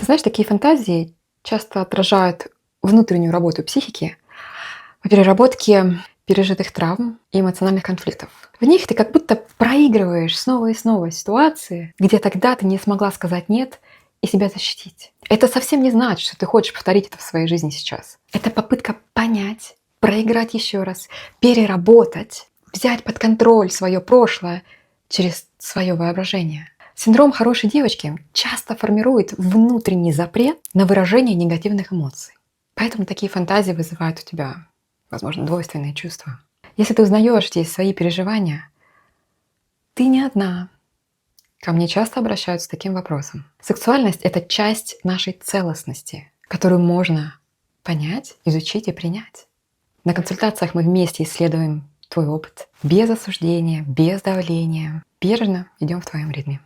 Ты знаешь, такие фантазии часто отражают внутреннюю работу психики по переработке пережитых травм и эмоциональных конфликтов. В них ты как будто проигрываешь снова и снова ситуации, где тогда ты не смогла сказать «нет» и себя защитить. Это совсем не значит, что ты хочешь повторить это в своей жизни сейчас. Это попытка понять, проиграть еще раз, переработать, взять под контроль свое прошлое через свое воображение. Синдром хорошей девочки часто формирует внутренний запрет на выражение негативных эмоций. Поэтому такие фантазии вызывают у тебя, возможно, двойственные чувства. Если ты узнаешь здесь свои переживания, ты не одна. Ко мне часто обращаются с таким вопросом. Сексуальность – это часть нашей целостности, которую можно понять, изучить и принять. На консультациях мы вместе исследуем твой опыт без осуждения, без давления. Бережно идем в твоем ритме.